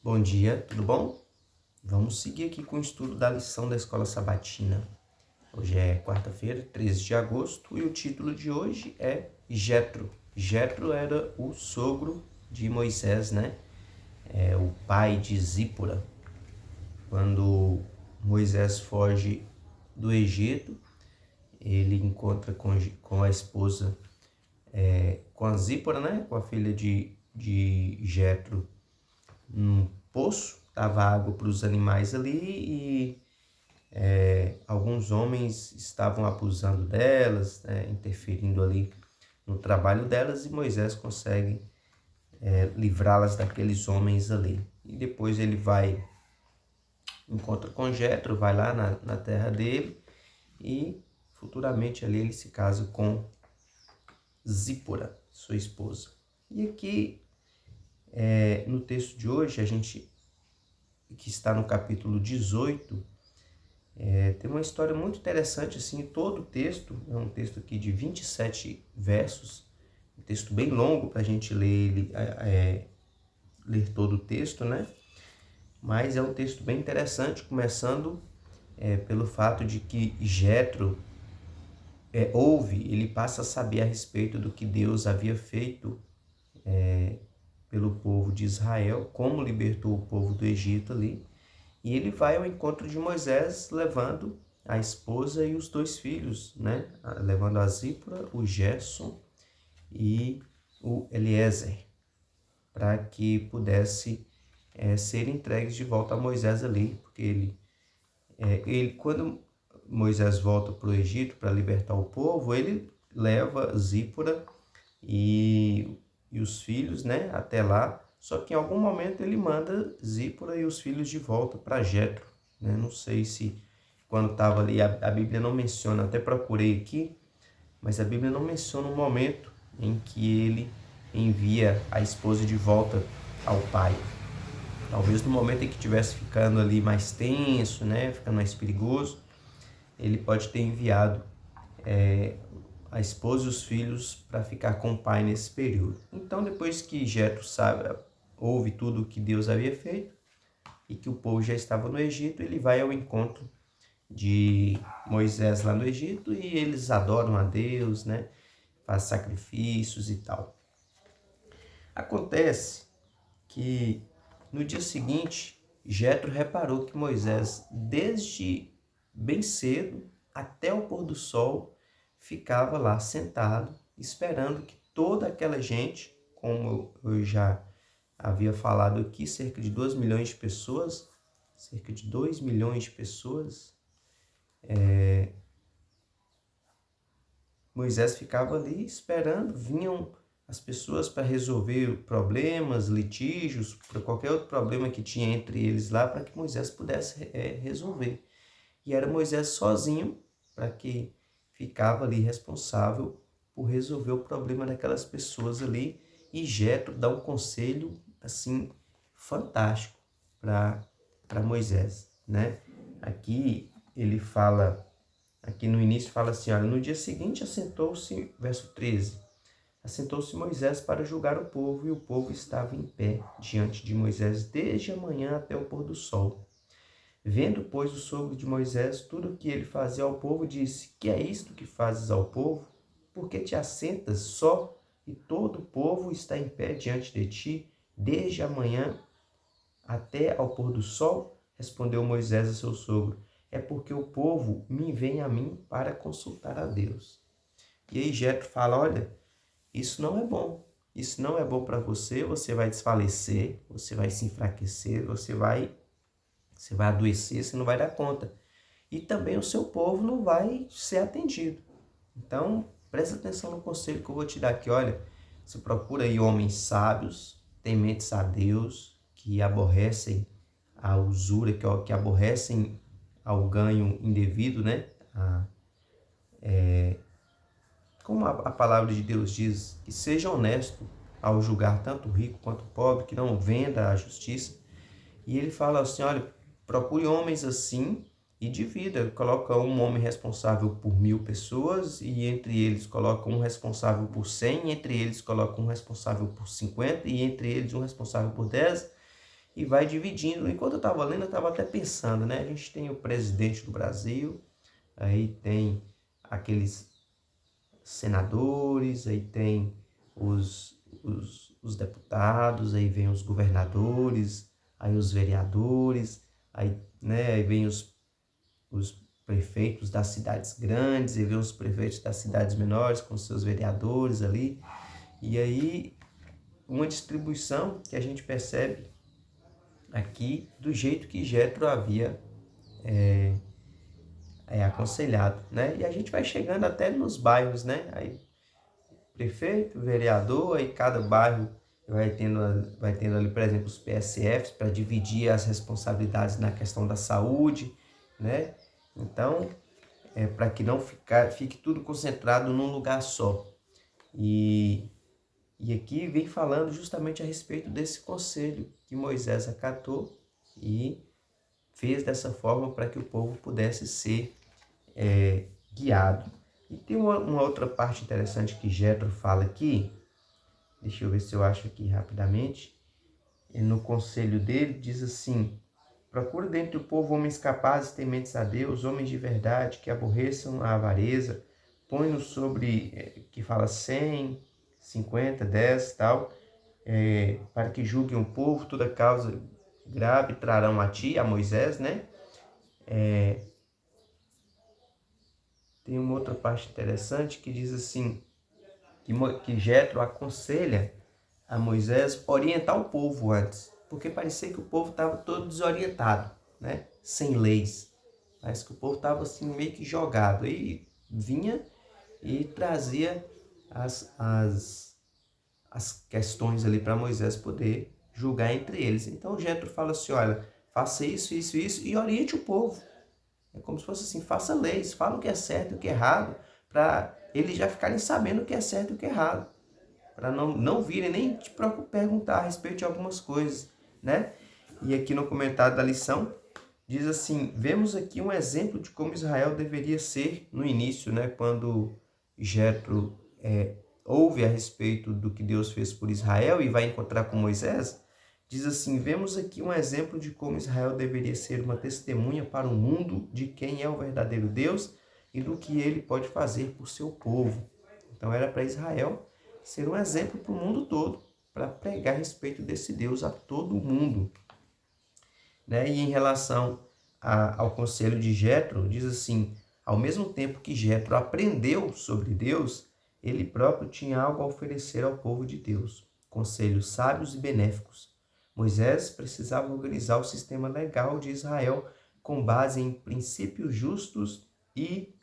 Bom dia, tudo bom? Vamos seguir aqui com o estudo da lição da Escola Sabatina. Hoje é quarta-feira, 13 de agosto, e o título de hoje é Jetro. Jetro era o sogro de Moisés, né? O pai de Zípora. Quando Moisés foge do Egito, ele encontra com a esposa, com a Zípora, né? Com a filha de Jetro, num poço, dava água para os animais ali e alguns homens estavam abusando delas, né, interferindo ali no trabalho delas, e Moisés consegue livrá-las daqueles homens ali. E depois ele encontra com Jetro, vai lá na terra dele e futuramente ali ele se casa com Zípora, sua esposa. E aqui no texto de hoje, que está no capítulo 18, tem uma história muito interessante, assim, todo o texto, é um texto aqui de 27 versos, um texto bem longo para a gente ler todo o texto, né? Mas é um texto bem interessante, começando pelo fato de que Jetro ele passa a saber a respeito do que Deus havia feito pelo povo de Israel, como libertou o povo do Egito ali. E ele vai ao encontro de Moisés, levando a esposa e os dois filhos, né? Levando a Zípora, o Gerson e o Eliezer, para que pudesse ser entregues de volta a Moisés ali, porque quando Moisés volta para o Egito para libertar o povo, ele leva Zípora e os filhos, né, até lá. Só que em algum momento ele manda Zípora e os filhos de volta para Jetro, né? Não sei se quando estava ali, a Bíblia não menciona, até procurei aqui, mas a Bíblia não menciona o momento em que ele envia a esposa de volta ao pai. Talvez no momento em que estivesse ficando ali mais tenso, né, ficando mais perigoso, ele pode ter enviado a esposa e os filhos para ficar com o pai nesse período. Então, depois que Jetro ouve tudo o que Deus havia feito e que o povo já estava no Egito, ele vai ao encontro de Moisés lá no Egito e eles adoram a Deus, né? Faz sacrifícios e tal. Acontece que no dia seguinte, Jetro reparou que Moisés, desde bem cedo até o pôr do sol, ficava lá sentado, esperando que toda aquela gente, como eu já havia falado aqui, cerca de 2 milhões de pessoas, Moisés ficava ali esperando, vinham as pessoas para resolver problemas, litígios, para qualquer outro problema que tinha entre eles lá, para que Moisés pudesse resolver. E era Moisés sozinho para que ficava ali responsável por resolver o problema daquelas pessoas ali. E Jetro dá um conselho assim fantástico para Moisés, né? Aqui ele fala, aqui no início fala assim, olha, no dia seguinte assentou-se, verso 13, assentou-se Moisés para julgar o povo, e o povo estava em pé diante de Moisés desde a manhã até o pôr do sol. Vendo, pois, o sogro de Moisés tudo o que ele fazia ao povo, disse: Que é isto que fazes ao povo? Por que te assentas só, e todo o povo está em pé diante de ti, desde a manhã até ao pôr do sol? Respondeu Moisés a seu sogro: É porque o povo me vem a mim para consultar a Deus. E aí Jetro fala: Olha, isso não é bom. Isso não é bom para você, você vai desfalecer, você vai se enfraquecer, você vai adoecer, você não vai dar conta. E também o seu povo não vai ser atendido. Então, presta atenção no conselho que eu vou te dar aqui. Olha, você procura aí homens sábios, tementes a Deus, que aborrecem a usura, que aborrecem ao ganho indevido, né? Como a palavra de Deus diz, que seja honesto ao julgar tanto o rico quanto o pobre, que não venda a justiça. E ele fala assim, olha, procure homens assim e divida. Coloca um homem responsável por 1.000 pessoas, e entre eles coloca um responsável por 100, entre eles coloca um responsável por 50, e entre eles um responsável por 10. e vai dividindo. Enquanto eu estava lendo, eu estava até pensando, né? A gente tem o presidente do Brasil, aí tem aqueles senadores, aí tem os deputados, aí vem os governadores, aí os vereadores, aí, né, aí vem os prefeitos das cidades grandes, aí vem os prefeitos das cidades menores com seus vereadores ali, e aí uma distribuição que a gente percebe aqui do jeito que Jetro havia aconselhado, né? E a gente vai chegando até nos bairros, né? Aí prefeito, vereador, aí cada bairro vai tendo ali, por exemplo, os PSFs para dividir as responsabilidades na questão da saúde, né? Então, para que não fique tudo concentrado num lugar só. E aqui vem falando justamente a respeito desse conselho que Moisés acatou e fez dessa forma para que o povo pudesse ser guiado. E tem uma outra parte interessante que Jetro fala aqui, deixa eu ver se eu acho aqui rapidamente, e no conselho dele diz assim: procura dentre o povo homens capazes, tementes a Deus, homens de verdade, que aborreçam a avareza, põe-nos sobre, que fala 100, 50, 10 tal, para que julguem o povo, toda causa grave trarão a ti, a Moisés, né? Tem uma outra parte interessante que diz assim, que Jetro aconselha a Moisés orientar o povo antes, porque parecia que o povo estava todo desorientado, né? Sem leis. Parece que o povo estava assim meio que jogado. E vinha e trazia as questões ali para Moisés poder julgar entre eles. Então Jetro fala assim, olha, faça isso, isso, isso e oriente o povo. É como se fosse assim, faça leis, fala o que é certo e o que é errado, para eles já ficarem sabendo o que é certo e o que é errado. Para não virem nem te perguntar a respeito de algumas coisas, né? E aqui no comentário da lição, diz assim, vemos aqui um exemplo de como Israel deveria ser no início, né? Quando Jetro ouve a respeito do que Deus fez por Israel e vai encontrar com Moisés, diz assim, vemos aqui um exemplo de como Israel deveria ser uma testemunha para o mundo de quem é o verdadeiro Deus e do que ele pode fazer por seu povo. Então era para Israel ser um exemplo para o mundo todo, para pregar a respeito desse Deus a todo mundo. Né? E em relação ao conselho de Jetro, diz assim, ao mesmo tempo que Jetro aprendeu sobre Deus, ele próprio tinha algo a oferecer ao povo de Deus, conselhos sábios e benéficos. Moisés precisava organizar o sistema legal de Israel com base em princípios justos e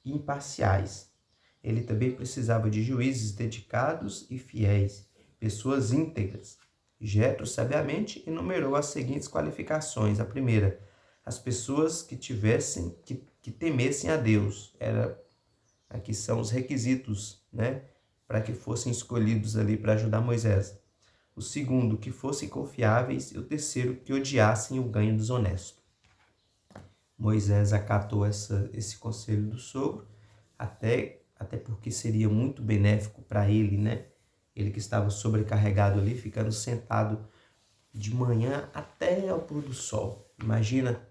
imparciais. Ele também precisava de juízes dedicados e fiéis, pessoas íntegras. Jetro sabiamente enumerou as seguintes qualificações. A primeira, as pessoas que temessem a Deus. Aqui são os requisitos, né, para que fossem escolhidos ali para ajudar Moisés. O segundo, que fossem confiáveis. E o terceiro, que odiassem o ganho desonesto. Moisés acatou esse conselho do sogro, até porque seria muito benéfico para ele, né? Ele que estava sobrecarregado ali, ficando sentado de manhã até ao pôr do sol. Imagina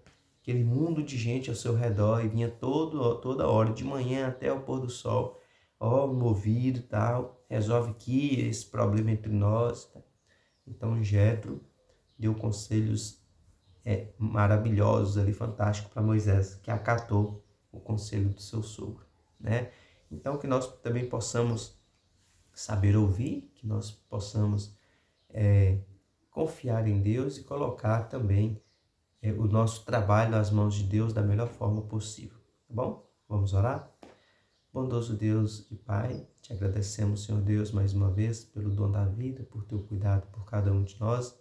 aquele mundo de gente ao seu redor e vinha toda hora, de manhã até ao pôr do sol. Ó, movido e tal, resolve aqui esse problema entre nós. Tá? Então Jetro deu conselhos maravilhosos ali, fantásticos para Moisés, que acatou o conselho do seu sogro, né? Então que nós também possamos saber ouvir, que nós possamos confiar em Deus e colocar também o nosso trabalho nas mãos de Deus da melhor forma possível, tá bom? Vamos orar? Bondoso Deus e Pai, te agradecemos, Senhor Deus, mais uma vez pelo dom da vida, por teu cuidado por cada um de nós.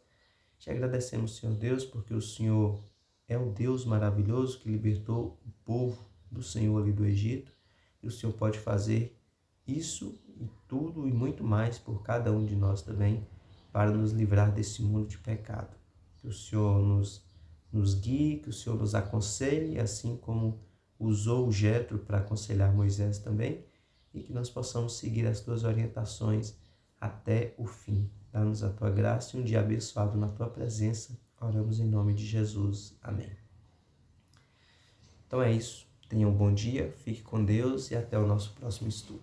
Te agradecemos, Senhor Deus, porque o Senhor é o Deus maravilhoso que libertou o povo do Senhor ali do Egito. E o Senhor pode fazer isso e tudo e muito mais por cada um de nós também, para nos livrar desse mundo de pecado. Que o Senhor nos guie, que o Senhor nos aconselhe, assim como usou o Jetro para aconselhar Moisés também, e que nós possamos seguir as tuas orientações até o fim. Dá-nos a tua graça e um dia abençoado na tua presença. Oramos em nome de Jesus. Amém. Então é isso. Tenha um bom dia, fique com Deus e até o nosso próximo estudo.